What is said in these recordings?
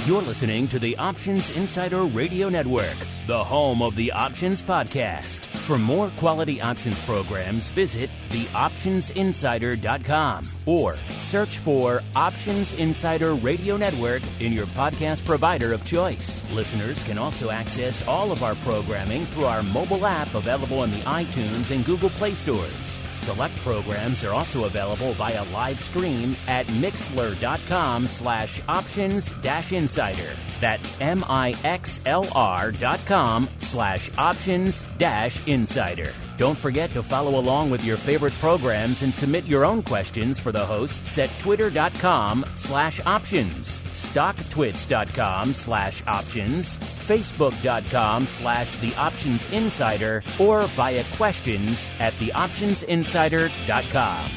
You're listening to the Options Insider Radio Network, the home of the Options Podcast. For more quality options programs, visit theoptionsinsider.com or search for Options Insider Radio Network in your podcast provider of choice. Listeners can also access all of our programming through our mobile app available in the iTunes and Google Play stores. Select programs are also available via live stream at mixlr.com/options-insider. That's mixlr.com/options-insider. Don't forget to follow along with your favorite programs and submit your own questions for the hosts at twitter.com/options, stocktwits.com/options, facebook.com/theoptionsinsider, or via questions at theoptionsinsider.com.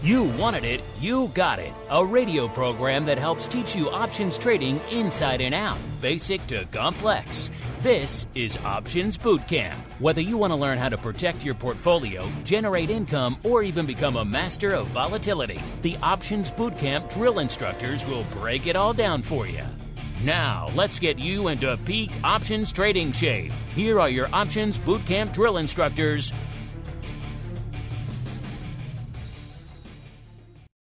You wanted it, you got it. A radio program that helps teach you options trading inside and out, basic to complex. This is Options Bootcamp. Whether you want to learn how to protect your portfolio, generate income, or even become a master of volatility, the Options Bootcamp drill instructors will break it all down for you. Now, let's get you into peak options trading shape. Here are your Options Bootcamp drill instructors.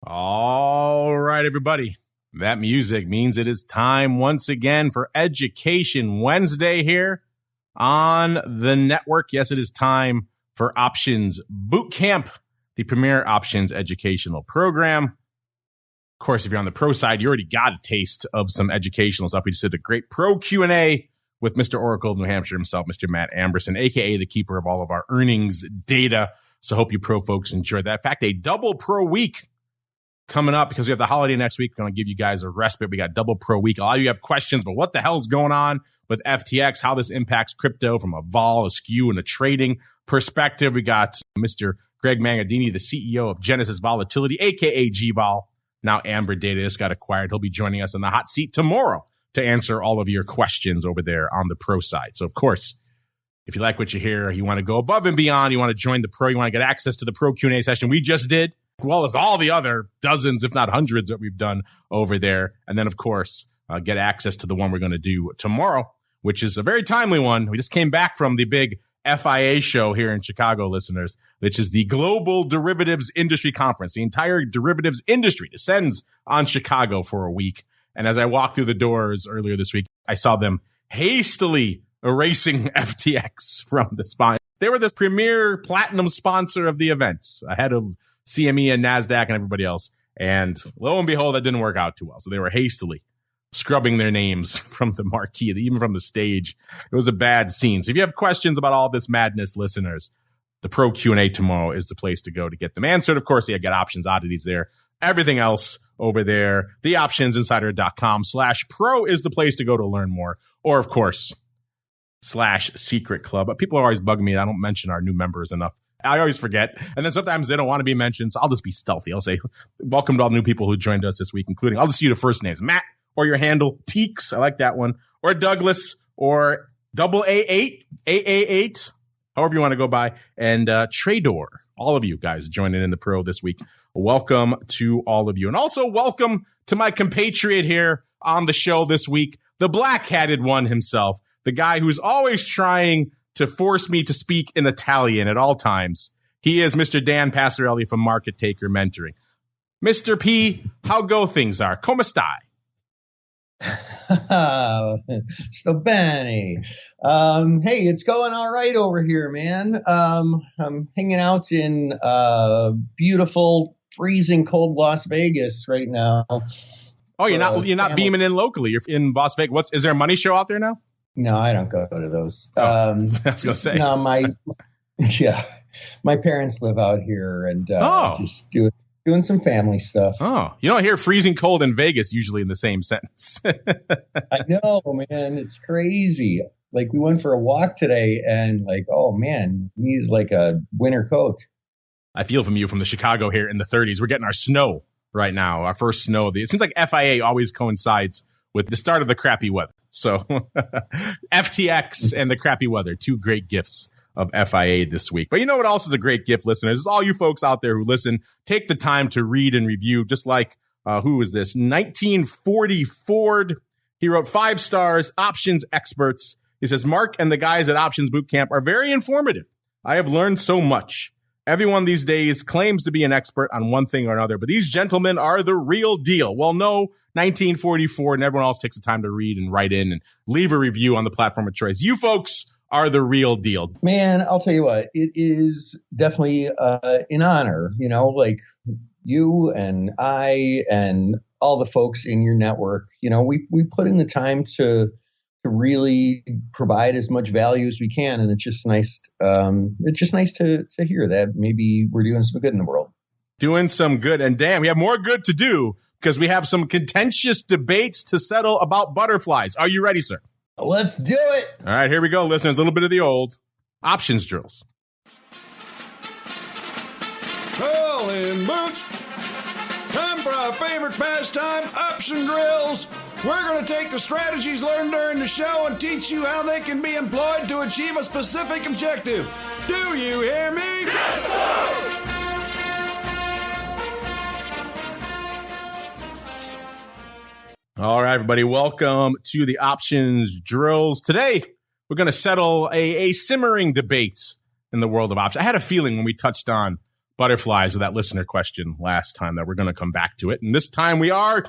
All right, everybody. That music means it is time once again for Education Wednesday here on the network. Yes, it is time for Options Bootcamp, the premier options educational program. Of course, if you're on the pro side, you already got a taste of some educational stuff. We just did a great pro Q&A with Mr. Oracle of New Hampshire himself, Mr. Matt Amberson, a.k.a. the keeper of all of our earnings data. So hope you pro folks enjoyed that. In fact, a double pro week coming up because we have the holiday next week. We're going to give you guys a respite. We got double pro week. A lot of you have questions, but what the hell's going on with FTX, how this impacts crypto from a vol, a skew, and a trading perspective. We got Mr. Greg Mangadini, the CEO of Genesis Volatility, a.k.a. GVol. Now Amber Data just got acquired. He'll be joining us in the hot seat tomorrow to answer all of your questions over there on the pro side. So, of course, if you like what you hear, you want to go above and beyond, you want to join the pro, you want to get access to the pro Q&A session we just did, as well as all the other dozens, if not hundreds, that we've done over there. And then, of course, get access to the one we're going to do tomorrow, which is a very timely one. We just came back from the big FIA show here in Chicago, listeners, which is the Global Derivatives Industry Conference. The entire derivatives industry descends on Chicago for a week. And as I walked through the doors earlier this week, I saw them hastily erasing FTX from the sponsor. They were the premier platinum sponsor of the event, ahead of CME and NASDAQ and everybody else. And lo and behold, that didn't work out too well. So they were hastily scrubbing their names from the marquee, even from the stage. It was a bad scene. So if you have questions about all this madness, listeners, the Pro Q&A tomorrow is the place to go to get them answered. Of course, you get options oddities there. Everything else over there, theoptionsinsider.com/pro is the place to go to learn more. Or, of course, /secret club. But people are always bugging me. I don't mention our new members enough. I always forget. And then sometimes they don't want to be mentioned. So I'll just be stealthy. I'll say, welcome to all the new people who joined us this week, including, I'll just see the first names. Matt, or your handle, Teeks. I like that one. Or Douglas, or AA8, AA8, however you want to go by. And Trador. All of you guys joining in the pro this week. Welcome to all of you. And also welcome to my compatriot here on the show this week, the black-hatted one himself, the guy who's always trying to force me to speak in Italian at all times. He is Mr. Dan Passarelli from Market Taker Mentoring. Mr. P, how go things are? Come stai? Sto bene. Hey, it's going all right over here, man. I'm hanging out in beautiful, freezing cold Las Vegas right now. Oh, you're not beaming in locally. You're in Las Vegas. Is there a money show out there now? No, I don't go to those. I was gonna say. No, my parents live out here and just doing some family stuff. Oh, you don't hear freezing cold in Vegas usually in the same sentence. I know, man. It's crazy. Like, we went for a walk today and like, oh man, we need like a winter coat. I feel from you from the Chicago here in the 30s. We're getting our snow right now, our first snow. It seems like FIA always coincides with the start of the crappy weather. So FTX and the crappy weather, two great gifts of FIA this week. But you know what else is a great gift, listeners? Is all you folks out there who listen, take the time to read and review, just like, who is this? 1940 Ford. He wrote 5 stars, options experts. He says, Mark and the guys at Options Bootcamp are very informative. I have learned so much. Everyone these days claims to be an expert on one thing or another, but these gentlemen are the real deal. Well, no, 1944, and everyone else takes the time to read and write in and leave a review on the platform of choice. You folks are the real deal. Man, I'll tell you what, it is definitely an honor, like you and I and all the folks in your network. We put in the time to really provide as much value as we can, and it's just nice. It's just nice to hear that maybe we're doing some good in the world. Doing some good, and damn, we have more good to do because we have some contentious debates to settle about butterflies. Are you ready, sir? Let's do it. All right, here we go, listeners. A little bit of the old options drills. Holy mooch! Time for our favorite pastime, option drills. We're going to take the strategies learned during the show and teach you how they can be employed to achieve a specific objective. Do you hear me? Yes, sir! All right, everybody, welcome to the options drills. Today, we're going to settle a simmering debate in the world of options. I had a feeling when we touched on butterflies with that listener question last time that we're going to come back to it. And this time we are.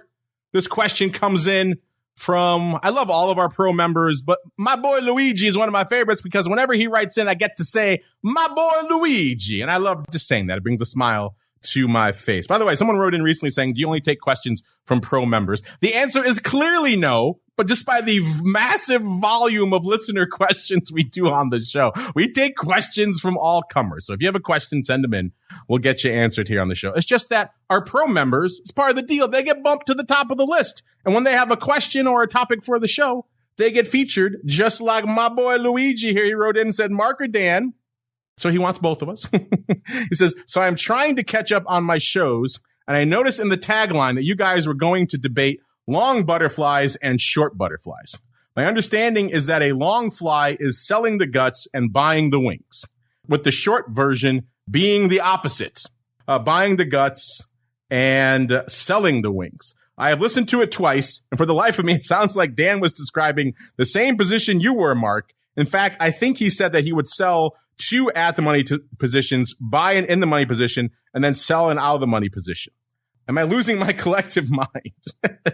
This question comes in from, I love all of our pro members, but my boy Luigi is one of my favorites because whenever he writes in, I get to say, my boy Luigi. And I love just saying that. It brings a smile to my face. By the way, someone wrote in recently saying, do you only take questions from pro members? The answer is clearly no, but just by the massive volume of listener questions we do on the show, we take questions from all comers. So if you have a question, send them in. We'll get you answered here on the show. It's just that our pro members, it's part of the deal. They get bumped to the top of the list. And when they have a question or a topic for the show, they get featured just like my boy Luigi here. He wrote in and said, Mark or Dan? So he wants both of us. He says, so I'm trying to catch up on my shows, and I noticed in the tagline that you guys were going to debate long butterflies and short butterflies. My understanding is that a long fly is selling the guts and buying the wings, with the short version being the opposite, buying the guts and selling the wings. I have listened to it twice, and for the life of me, it sounds like Dan was describing the same position you were, Mark. In fact, I think he said that he would sell 2 at the money positions, buy an in the money position, and then sell an out of the money position. Am I losing my collective mind?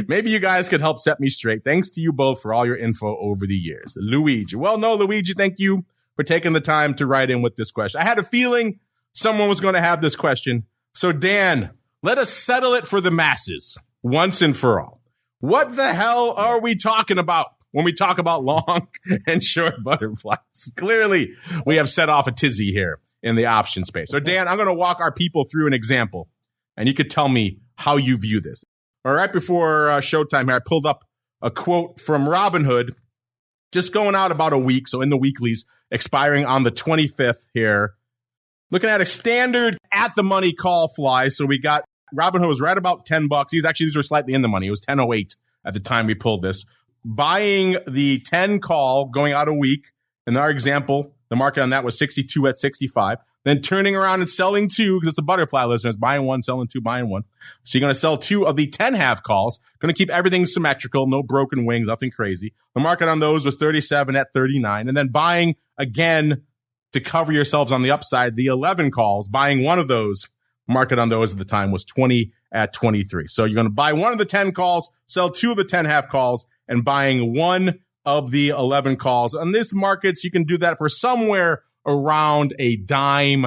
Maybe you guys could help set me straight. Thanks to you both for all your info over the years. Luigi. Well, no, Luigi, thank you for taking the time to write in with this question. I had a feeling someone was going to have this question. So, Dan, let us settle it for the masses once and for all. What the hell are we talking about when we talk about long and short butterflies? Clearly, we have set off a tizzy here in the option space. So, Dan, I'm going to walk our people through an example, and you could tell me how you view this. All right, before showtime here, I pulled up a quote from Robinhood, just going out about a week, so in the weeklies, expiring on the 25th here. Looking at a standard at-the-money call fly, so we got, Robinhood was right about $10. These were slightly in the money. It was 10.08 at the time we pulled this. Buying the 10 call, going out a week. In our example, the market on that was 62 at 65. Then turning around and selling 2, because it's a butterfly, listeners. Buying 1, selling 2, buying 1. So you're going to sell 2 of the 10 half calls. Going to keep everything symmetrical, no broken wings, nothing crazy. The market on those was 37 at 39. And then buying again to cover yourselves on the upside, the 11 calls, buying 1 of those. Market on those at the time was 20 at 23. So you're going to buy 1 of the 10 calls, sell 2 of the 10 half calls, and buying 1 of the 11 calls. On this markets, you can do that for somewhere around a dime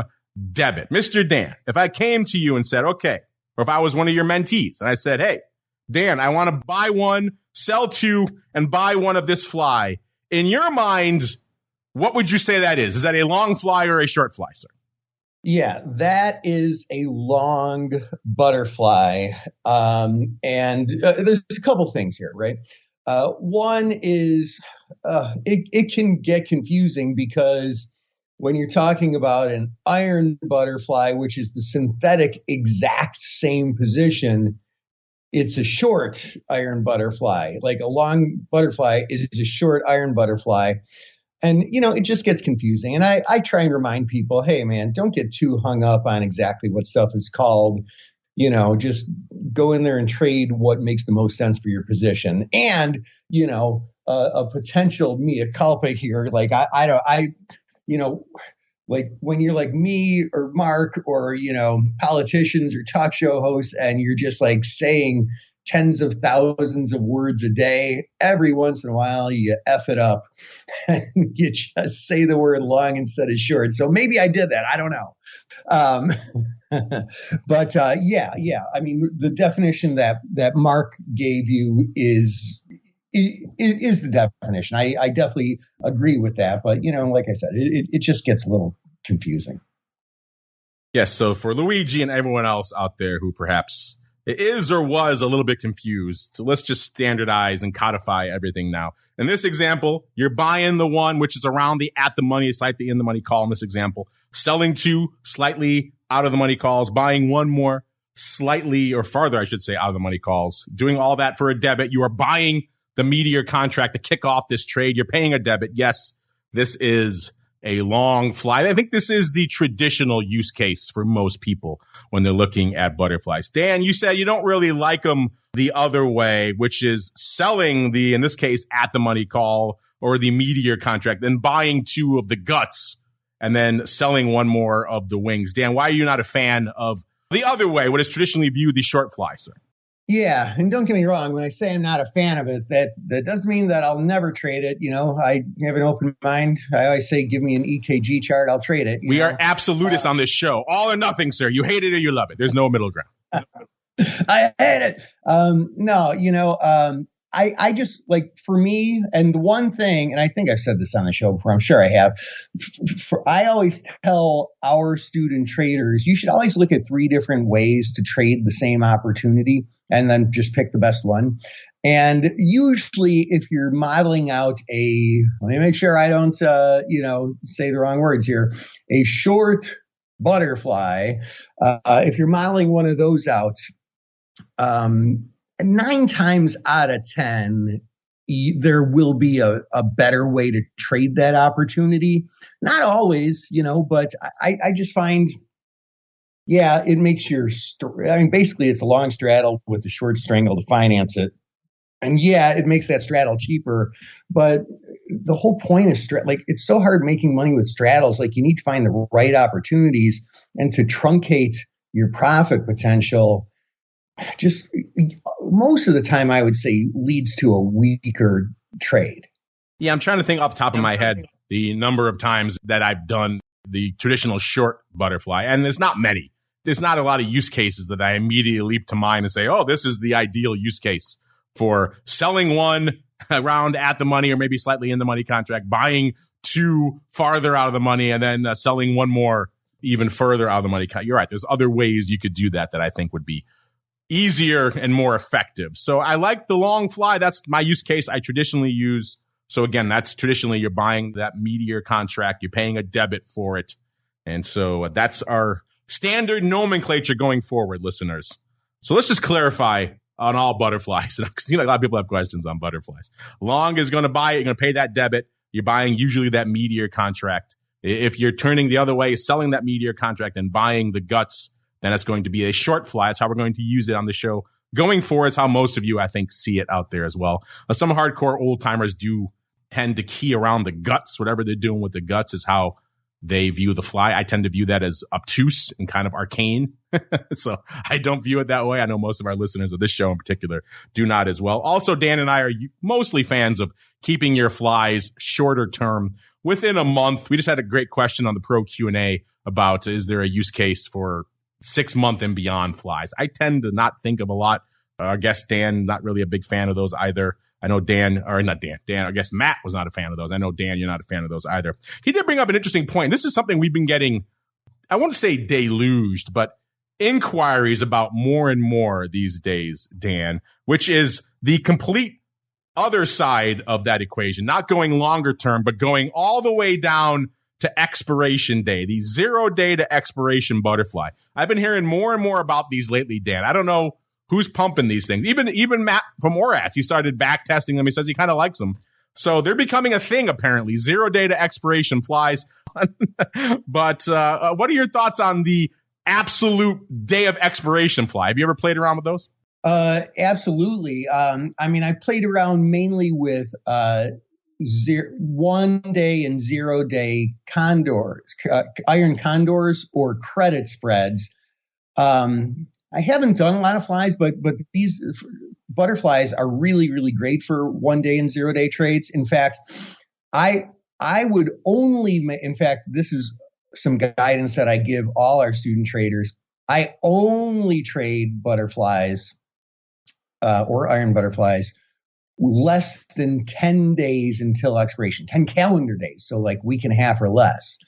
debit. Mr. Dan, if I came to you and said, okay, or if I was one of your mentees and I said, hey, Dan, I want to buy 1, sell 2, and buy 1 of this fly. In your mind, what would you say that is? Is that a long fly or a short fly, sir? Yeah, that is a long butterfly. And there's a couple things here, right? One is it can get confusing because when you're talking about an iron butterfly, which is the synthetic exact same position, it's a short iron butterfly. Like a long butterfly is a short iron butterfly. And, it just gets confusing. And I try and remind people, hey, man, don't get too hung up on exactly what stuff is called. Just go in there and trade what makes the most sense for your position. And, a potential mea culpa here. Like, like when you're like me or Mark or, politicians or talk show hosts, and you're just like saying tens of thousands of words a day, every once in a while you F it up and you just say the word long instead of short. So maybe I did that. I don't know. But yeah. I mean, the definition that Mark gave you is the definition. I definitely agree with that. But, like I said, it just gets a little confusing. Yes. So for Luigi and everyone else out there who perhaps is or was a little bit confused, so let's just standardize and codify everything now. In this example, you're buying the one which is around the at the money, slightly in the money call in this example, selling two slightly out of the money calls, buying one more slightly or farther, I should say, out of the money calls, doing all that for a debit. You are buying the meteor contract to kick off this trade. You're paying a debit. Yes, this is a long fly. I think this is the traditional use case for most people when they're looking at butterflies. Dan, you said you don't really like them the other way, which is selling in this case, at the money call or the meteor contract, then buying two of the guts and then selling one more of the wings. Dan, why are you not a fan of the other way, what is traditionally viewed the short fly, sir? Yeah, and don't get me wrong, when I say I'm not a fan of it, that doesn't mean that I'll never trade it. I have an open mind. I always say, give me an EKG chart, I'll trade it. We are absolutists on this show. All or nothing, sir. You hate it or you love it. There's no middle ground. I hate it. I just, like, for me, and the one thing, and I think I've said this on the show before, I'm sure I have, I always tell our student traders, you should always look at 3 different ways to trade the same opportunity and then just pick the best one. And usually if you're modeling out let me make sure I don't, say the wrong words here, a short butterfly, if you're modeling one of those out, 9 times out of 10, there will be a better way to trade that opportunity. Not always, but I just find, it makes basically it's a long straddle with a short strangle to finance it. And it makes that straddle cheaper. But the whole point is, it's so hard making money with straddles. Like, you need to find the right opportunities, and to truncate your profit potential just most of the time, I would say, leads to a weaker trade. Yeah, I'm trying to think off the top of my head the number of times that I've done the traditional short butterfly, and there's not many. There's not a lot of use cases that I immediately leap to mind and say, oh, this is the ideal use case for selling one around at the money or maybe slightly in the money contract, buying two farther out of the money, and then selling one more even further out of the money. You're right. There's other ways you could do that I think would be easier and more effective. So I like the long fly. That's my use case I traditionally use. So again, that's traditionally you're buying that meteor contract. You're paying a debit for it. And so that's our standard nomenclature going forward, listeners. So let's just clarify on all butterflies. Because a lot of people have questions on butterflies. Long is going to buy it. You're going to pay that debit. You're buying usually that meteor contract. If you're turning the other way, selling that meteor contract and buying the guts, then it's going to be a short fly. That's how we're going to use it on the show going forward. It's how most of you, I think, see it out there as well. Some hardcore old timers do tend to key around the guts. Whatever they're doing with the guts is how they view the fly. I tend to view that as obtuse and kind of arcane. So I don't view it that way. I know most of our listeners of this show in particular do not as well. Also, Dan and I are mostly fans of keeping your flies shorter term, within a month. We just had a great question on the Pro Q&A about, is there a use case for 6-month and beyond flies? I tend to not think of a lot. Our guest Dan, not really a big fan of those either. I know Dan, I guess Matt was not a fan of those. I know, Dan, you're not a fan of those either. He did bring up an interesting point. This is something we've been getting, I won't say deluged, but inquiries about more and more these days, Dan, which is the complete other side of that equation, not going longer term, but going all the way down to expiration day, the 0 day to expiration butterfly. I've been hearing more and more about these lately, Dan. I don't know who's pumping these things. Even Matt from Oras, he started back testing them. He says he kind of likes them. So they're becoming a thing, apparently. 0 day to expiration flies. But what are your thoughts on the absolute day of expiration fly? Have you ever played around with those? Absolutely. I mean, I played around mainly with 1 day and 0 day condors, iron condors or credit spreads. I haven't done a lot of flies, but these butterflies are really, really great for 1 day and 0 day trades. In fact, I would only, in fact, this is some guidance that I give all our student traders. I only trade butterflies or iron butterflies less than 10 days until expiration, 10 calendar days. So like week and a half or less.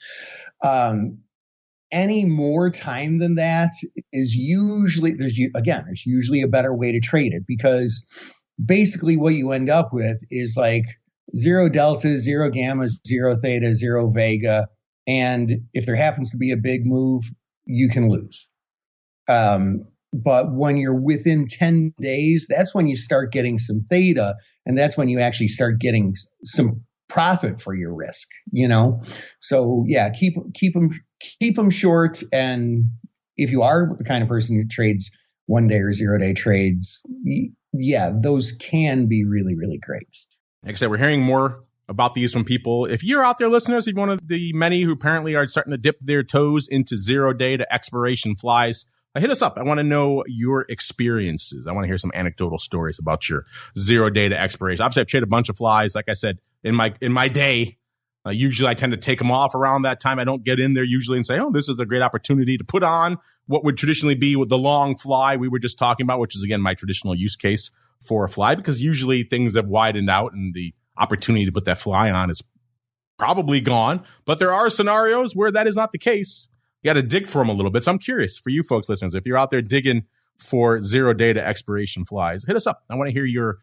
Any more time than that is usually, there's usually a better way to trade it, because basically what you end up with is like 0 delta, 0 gamma, 0 theta, 0 vega. And if there happens to be a big move, you can lose. But when you're within 10 days, that's when you start getting some theta, and that's when you actually start getting some profit for your risk, you know? So yeah, keep them short. And if you are the kind of person who trades 1 day or 0 day trades, yeah, those can be really, really great. Like I said, we're hearing more about these from people. If you're out there, listeners, if you're one of the many who apparently are starting to dip their toes into 0 day to expiration flies, hit us up. I want to know your experiences. I want to hear some anecdotal stories about your 0 day to expiration. Obviously, I've traded a bunch of flies. Like I said, in my day, usually I tend to take them off around that time. I don't get in there usually and say, oh, this is a great opportunity to put on what would traditionally be with the long fly we were just talking about, which is, again, my traditional use case for a fly, because usually things have widened out and the opportunity to put that fly on is probably gone. But there are scenarios where that is not the case. You got to dig for them a little bit. So I'm curious for you folks, listeners, if you're out there digging for 0 day to expiration flies, hit us up. I want to hear your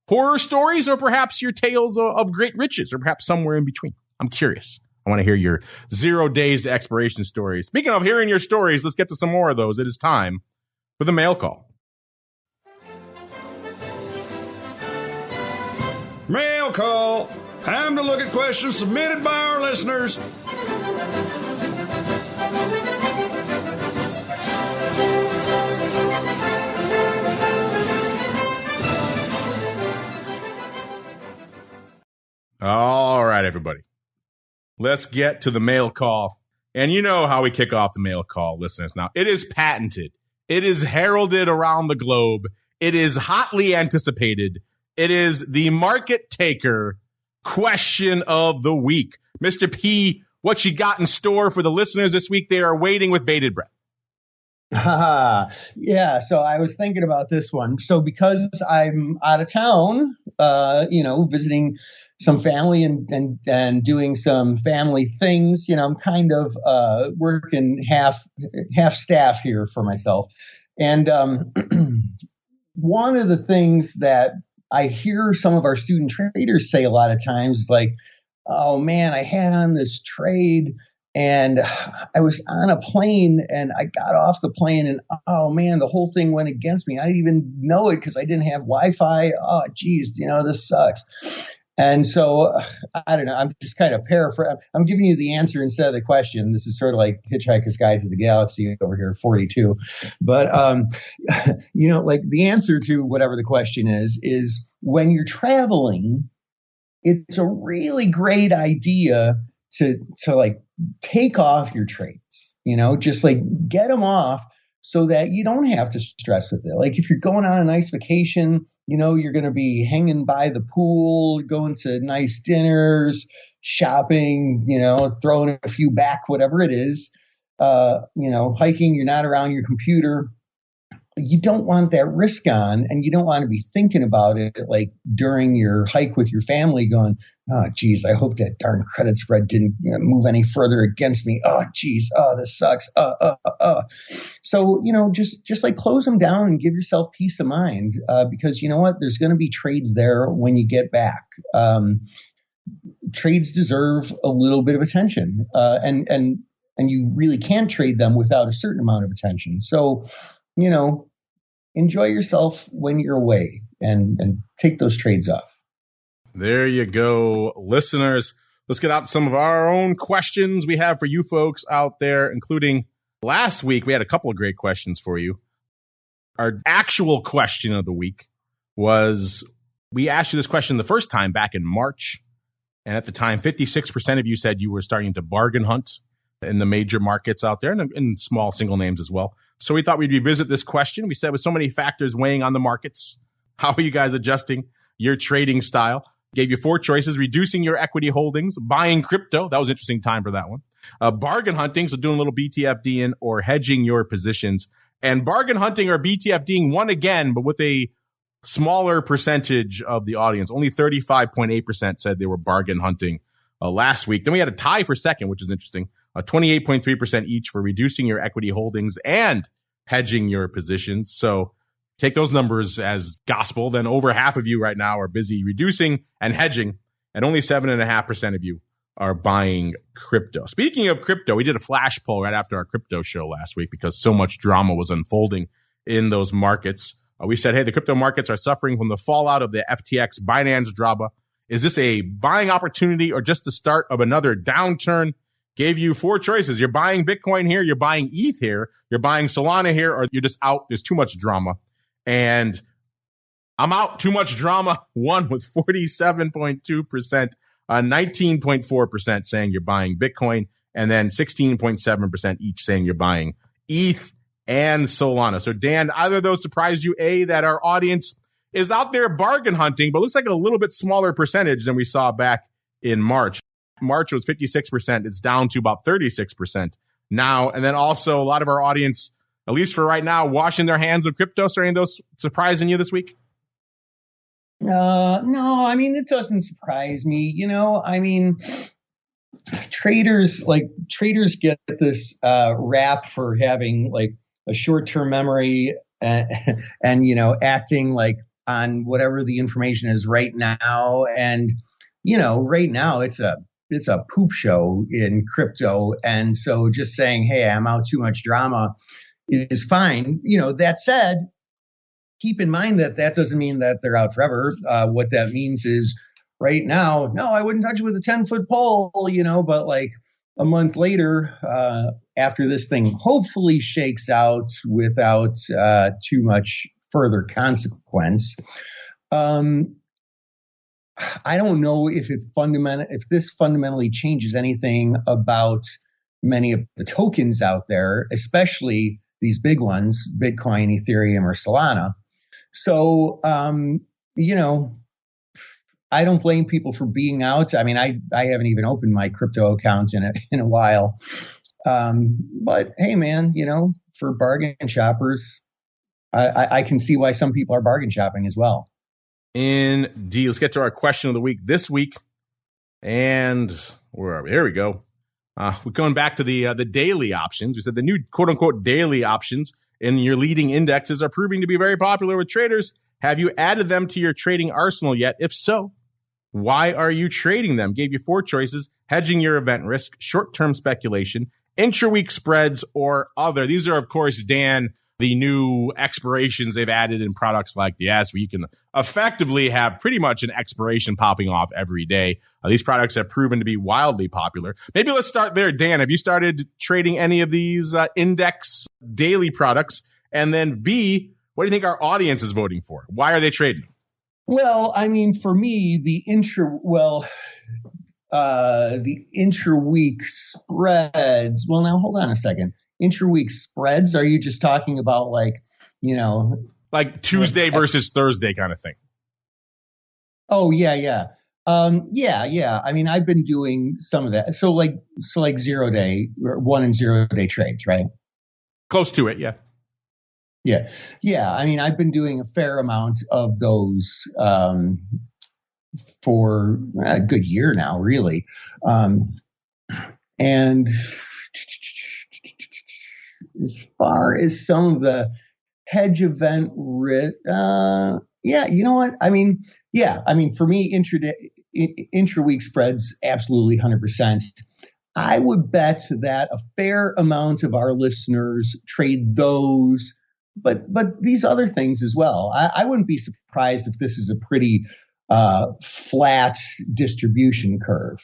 horror stories, or perhaps your tales of great riches, or perhaps somewhere in between. I'm curious. I want to hear your 0 days to expiration stories. Speaking of hearing your stories, let's get to some more of those. It is time for the mail call. Mail call. Time to look at questions submitted by our listeners. All right, everybody. Let's get to the mail call. And you know how we kick off the mail call, listeners. Now, it is patented. It is heralded around the globe. It is hotly anticipated. It is the market taker question of the week. Mr. P, what you got in store for the listeners this week? They are waiting with bated breath. Yeah, so I was thinking about this one. So because I'm out of town, visiting some family and doing some family things, I'm kind of working half staff here for myself. And one of the things that I hear some of our student traders say a lot of times is like, oh man, I had on this trade and I was on a plane and I got off the plane and oh man, the whole thing went against me. I didn't even know it because I didn't have Wi-Fi. Oh geez, this sucks. And so I don't know. I'm just kind of paraphrasing. I'm giving you the answer instead of the question. This is sort of like Hitchhiker's Guide to the Galaxy over here, 42. But like the answer to whatever the question is when you're traveling, it's a really great idea to like take off your trades. Just like get them off so that you don't have to stress with it. Like if you're going on a nice vacation, you're going to be hanging by the pool, going to nice dinners, shopping, throwing a few back, whatever it is, hiking, you're not around your computer. You don't want that risk on, and you don't want to be thinking about it like during your hike with your family going, oh, geez, I hope that darn credit spread didn't move any further against me. Oh, geez. Oh, this sucks. So, just like close them down and give yourself peace of mind because you know what? There's going to be trades there when you get back. Trades deserve a little bit of attention and you really can't trade them without a certain amount of attention. So, enjoy yourself when you're away and take those trades off. There you go, listeners. Let's get out some of our own questions we have for you folks out there, including last week. We had a couple of great questions for you. Our actual question of the week was, we asked you this question the first time back in March. And at the time, 56% of you said you were starting to bargain hunt in the major markets out there and in small single names as well. So we thought we'd revisit this question. We said with so many factors weighing on the markets, how are you guys adjusting your trading style? Gave you 4 choices: reducing your equity holdings, buying crypto. That was an interesting time for that one. Bargain hunting, so doing a little BTFDing, or hedging your positions. And bargain hunting or BTFDing won again, but with a smaller percentage of the audience. Only 35.8% said they were bargain hunting last week. Then we had a tie for second, which is interesting. 28.3% each for reducing your equity holdings and hedging your positions. So take those numbers as gospel. Then over half of you right now are busy reducing and hedging, and only 7.5% of you are buying crypto. Speaking of crypto, we did a flash poll right after our crypto show last week because so much drama was unfolding in those markets. We said, hey, the crypto markets are suffering from the fallout of the FTX Binance drama. Is this a buying opportunity or just the start of another downturn? Gave you 4 choices. You're buying Bitcoin here, you're buying ETH here, you're buying Solana here, or you're just out. There's too much drama. And I'm out. Too much drama. Won with 47.2%, 19.4% saying you're buying Bitcoin, and then 16.7% each saying you're buying ETH and Solana. So Dan, either of those surprised you, A, that our audience is out there bargain hunting, but looks like a little bit smaller percentage than we saw back in March. March was 56%. It's down to about 36% now. And then also a lot of our audience, at least for right now, washing their hands of crypto. So any of those surprising you this week? No, I mean, it doesn't surprise me. Traders get this rap for having like a short-term memory and acting like on whatever the information is right now. And, right now it's a poop show in crypto. And so just saying, hey, I'm out too much drama is fine. That said, keep in mind that doesn't mean that they're out forever. What that means is right now, no, I wouldn't touch it with a 10-foot pole, but like a month later, after this thing hopefully shakes out without too much further consequence. I don't know if this fundamentally changes anything about many of the tokens out there, especially these big ones, Bitcoin, Ethereum, or Solana. So, I don't blame people for being out. I mean, I haven't even opened my crypto account in a while. But hey, man, for bargain shoppers, I can see why some people are bargain shopping as well. Indeed. Let's get to our question of the week this week. And where are we? Here we go. We're going back to the daily options. We said the new quote unquote daily options in your leading indexes are proving to be very popular with traders. Have you added them to your trading arsenal yet? If so, why are you trading them? Gave you 4 choices: hedging your event risk, short-term speculation, intra-week spreads, or other. These are, of course, Dan, the new expirations they've added in products like the S, where you can effectively have pretty much an expiration popping off every day. These products have proven to be wildly popular. Maybe let's start there. Dan, have you started trading any of these index daily products? And then B, what do you think our audience is voting for? Why are they trading? Well, I mean, for me, the intra-week spreads. Well, now hold on a second. Intra-week spreads? Are you just talking about like Tuesday versus Thursday kind of thing? Oh, yeah. Yeah. I mean, I've been doing some of that. So like 0 day, 1 and 0 day trades, right? Close to it, yeah. Yeah. I mean, I've been doing a fair amount of those for a good year now, really. And as far as some of the hedge event risk, yeah, you know what? I mean, for me, intra-week spreads, absolutely 100%. I would bet that a fair amount of our listeners trade those, but these other things as well. I wouldn't be surprised if this is a pretty flat distribution curve.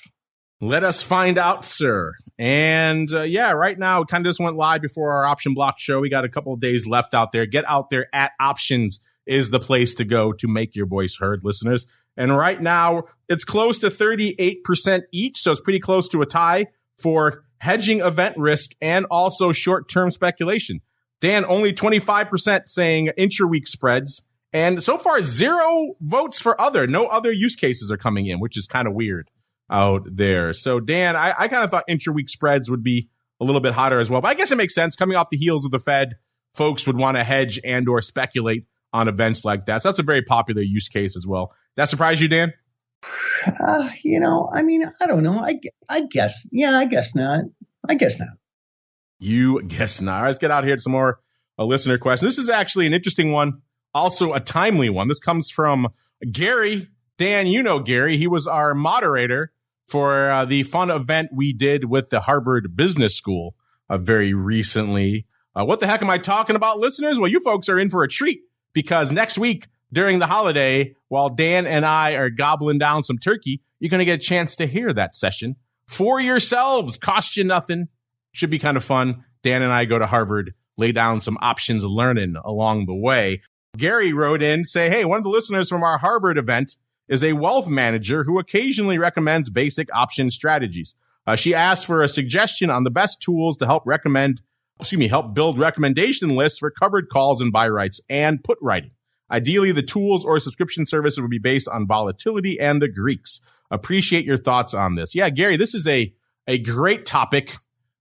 Let us find out, sir. And right now, it kind of just went live before our option block show. We got a couple of days left out there. Get out there at Options is the place to go to make your voice heard, listeners. And right now, it's close to 38% each, so it's pretty close to a tie for hedging event risk and also short-term speculation. Dan, only 25% saying intra-week spreads, and so far 0 votes for other. No other use cases are coming in, which is kind of weird out there. So, Dan, I kind of thought intra-week spreads would be a little bit hotter as well, but I guess it makes sense. Coming off the heels of the Fed, folks would want to hedge and or speculate on events like that. So that's a very popular use case as well. That surprise you, Dan? I don't know. I guess. Yeah, I guess not. You guess not. All right, let's get out here to some more listener questions. This is actually an interesting one, also a timely one. This comes from Gary. Dan, you know Gary. He was our moderator for the fun event we did with the Harvard Business School very recently. What the heck am I talking about, listeners? Well, you folks are in for a treat because next week during the holiday, while Dan and I are gobbling down some turkey, you're going to get a chance to hear that session for yourselves. Cost you nothing. Should be kind of fun. Dan and I go to Harvard, lay down some options learning along the way. Gary wrote in, say, hey, one of the listeners from our Harvard event is a wealth manager who occasionally recommends basic option strategies. She asked for a suggestion on the best tools to help build recommendation lists for covered calls and buy rights and put writing. Ideally, the tools or subscription service would be based on volatility and the Greeks. Appreciate your thoughts on this. Yeah, Gary, this is a great topic,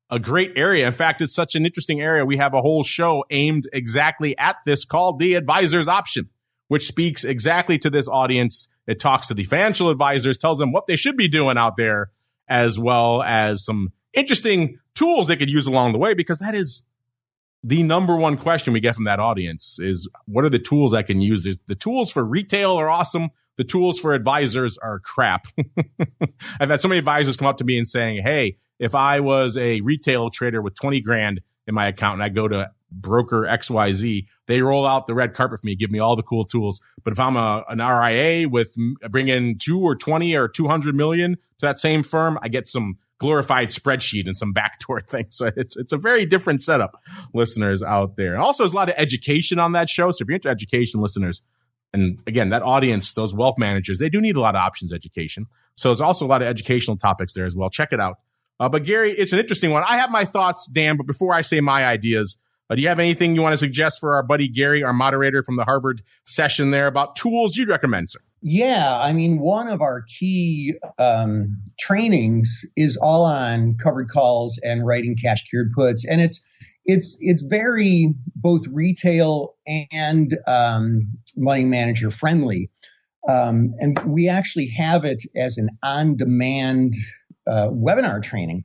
a great area. In fact, it's such an interesting area. We have a whole show aimed exactly at this called The Advisor's Option, which speaks exactly to this audience. It talks to the financial advisors, tells them what they should be doing out there, as well as some interesting tools they could use along the way, because that is the number one question we get from that audience is, what are the tools I can use? The tools for retail are awesome. The tools for advisors are crap. I've had so many advisors come up to me and saying, hey, if I was a retail trader with 20 grand in my account and I go to broker XYZ, they roll out the red carpet for me, give me all the cool tools. But if I'm an RIA with bring in 2 or 20 or 200 million to that same firm, I get some glorified spreadsheet and some backdoor things. So it's a very different setup, listeners out there. And also, there's a lot of education on that show. So if you're into education, listeners, and again, that audience, those wealth managers, they do need a lot of options education. So there's also a lot of educational topics there as well. Check it out. But Gary, it's an interesting one. I have my thoughts, Dan, but before I say my ideas, do you have anything you want to suggest for our buddy Gary, our moderator from the Harvard session there, about tools you'd recommend, sir? Yeah, I mean, one of our key trainings is all on covered calls and writing cash cured puts, and it's very both retail and money manager friendly, and we actually have it as an on-demand webinar training.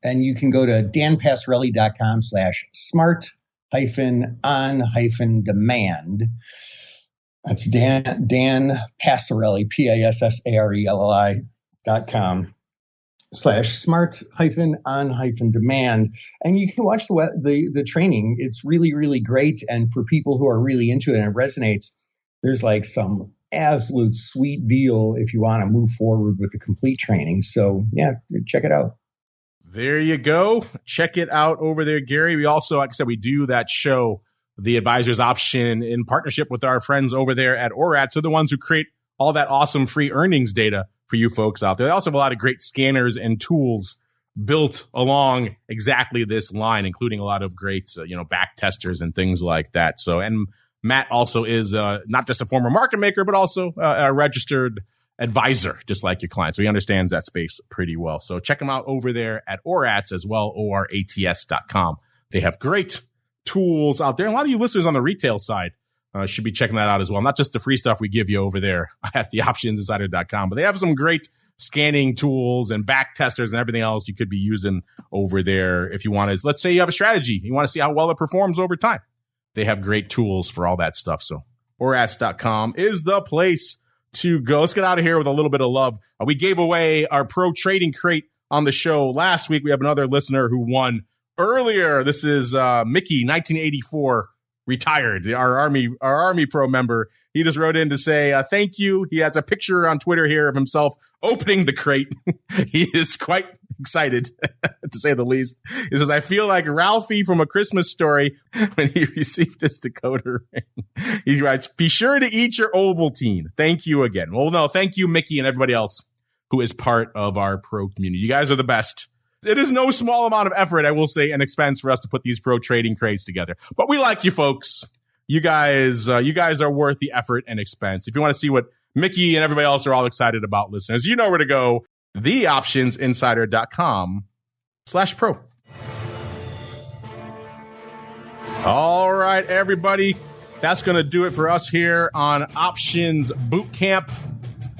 And you can go to danpassarelli.com/smart-on-demand. That's Dan Passarelli, PASSARELLI.com/smart-on-demand. And you can watch the training. It's really, really great. And for people who are really into it and it resonates, there's like some absolute sweet deal if you want to move forward with the complete training. So yeah, check it out. There you go. Check it out over there, Gary. We also, like I said, we do that show, The Advisor's Option, in partnership with our friends over there at ORAT. So the ones who create all that awesome free earnings data for you folks out there. They also have a lot of great scanners and tools built along exactly this line, including a lot of great, back testers and things like that. So, and Matt also is not just a former market maker, but also a registered advisor, just like your client. So he understands that space pretty well. So check them out over there at ORATS as well, ORATS.com. They have great tools out there. And a lot of you listeners on the retail side should be checking that out as well. Not just the free stuff we give you over there at theoptionsinsider.com, but they have some great scanning tools and back testers and everything else you could be using over there if you want to. Let's say you have a strategy. You want to see how well it performs over time. They have great tools for all that stuff. So ORATS.com is the place to go. Let's get out of here with a little bit of love. We gave away our pro trading crate on the show last week. We have another listener who won earlier. This is Mickey, 1984, retired, our Army Pro member. He just wrote in to say thank you. He has a picture on Twitter here of himself opening the crate. He is quite excited, to say the least. He says, I feel like Ralphie from A Christmas Story when he received his decoder ring. He writes, be sure to eat your Ovaltine. Thank you again. Well, no, thank you, Mickey, and everybody else who is part of our pro community. You guys are the best. It is no small amount of effort, I will say, and expense for us to put these pro trading crates together. But we like you folks. You guys are worth the effort and expense. If you want to see what Mickey and everybody else are all excited about, listeners, you know where to go. theoptionsinsider.com/pro. All right, everybody. That's going to do it for us here on Options Bootcamp.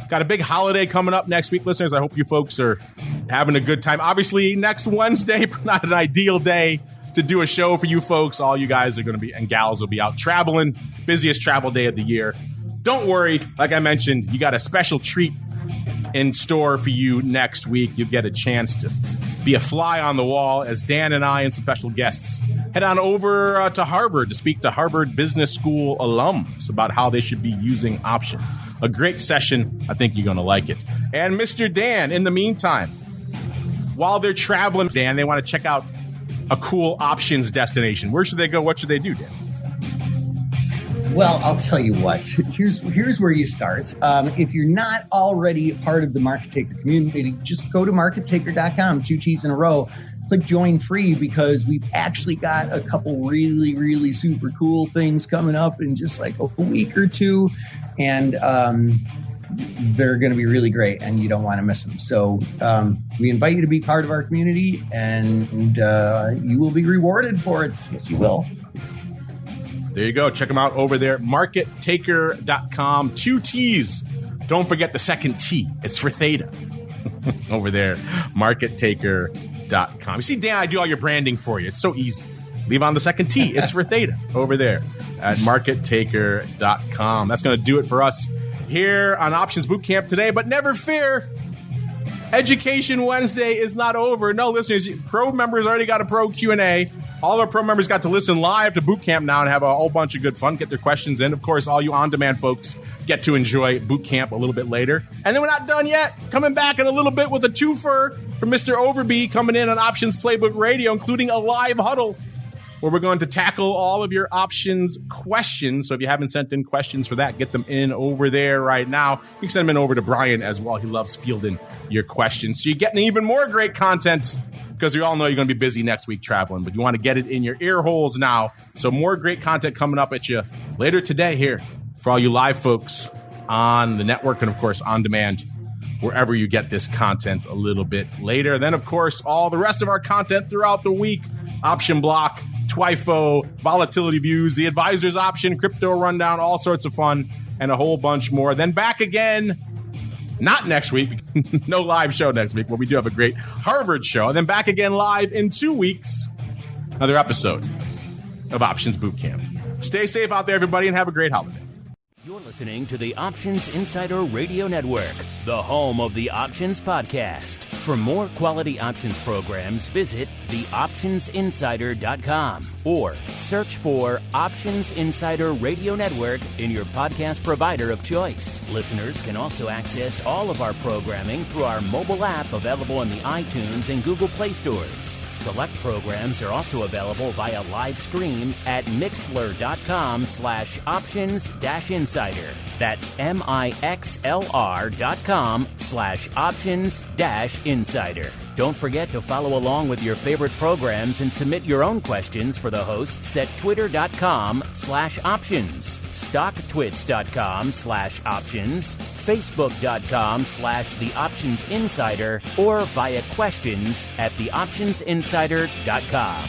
Got a big holiday coming up next week, listeners. I hope you folks are having a good time. Obviously, next Wednesday, not an ideal day to do a show for you folks. All you guys are going to be, and gals will be out traveling. Busiest travel day of the year. Don't worry. Like I mentioned, you got a special treat in store for you next week. You get a chance to be a fly on the wall as Dan and I and some special guests head on over to Harvard to speak to Harvard Business School alums about how they should be using options. A great session. I think you're going to like it. And Mr. Dan, in the meantime, while they're traveling, Dan, they want to check out a cool options destination. Where should they go? What should they do, Dan? Well, I'll tell you what. Here's where you start. If you're not already part of the Market Taker community, just go to markettaker.com, 2 T's in a row. Click join free because we've actually got a couple really, really super cool things coming up in just like a week or two. And they're going to be really great and you don't want to miss them. So we invite you to be part of our community and you will be rewarded for it. Yes, you will. There you go. Check them out over there. Markettaker.com. 2 T's. Don't forget the second T. It's for Theta. Over there. Markettaker.com. You see, Dan, I do all your branding for you. It's so easy. Leave on the second T. It's for Theta. Over there at markettaker.com. That's going to do it for us here on Options Bootcamp today. But never fear. Education Wednesday is not over. No, listeners, pro members already got a pro Q&A. All of our pro members got to listen live to Bootcamp now and have a whole bunch of good fun, get their questions in. Of course, all you on-demand folks get to enjoy Bootcamp a little bit later. And then we're not done yet. Coming back in a little bit with a twofer from Mr. Overby coming in on Options Playbook Radio, including a live huddle where we're going to tackle all of your options questions. So if you haven't sent in questions for that, get them in over there right now. You can send them in over to Brian as well. He loves fielding your questions. So you're getting even more great content because we all know you're going to be busy next week traveling, but you want to get it in your ear holes now. So more great content coming up at you later today here for all you live folks on the network and, of course, on demand, wherever you get this content a little bit later. Then, of course, all the rest of our content throughout the week, Option Block, TWIFO, Volatility Views, the Advisor's Option, Crypto Rundown, all sorts of fun, and a whole bunch more. Then back again, not next week, no live show next week, but we do have a great Harvard show. And then back again live in 2 weeks, another episode of Options Bootcamp. Stay safe out there, everybody, and have a great holiday. You're listening to the Options Insider Radio Network, the home of the Options Podcast. For more quality options programs, visit theoptionsinsider.com or search for Options Insider Radio Network in your podcast provider of choice. Listeners can also access all of our programming through our mobile app available in the iTunes and Google Play stores. Select programs are also available via live stream at mixlr.com/options-insider. That's mixlr.com/options-insider. Don't forget to follow along with your favorite programs and submit your own questions for the hosts at twitter.com/options, stocktwits.com/options, facebook.com/theoptionsinsider, or via questions at theoptionsinsider.com.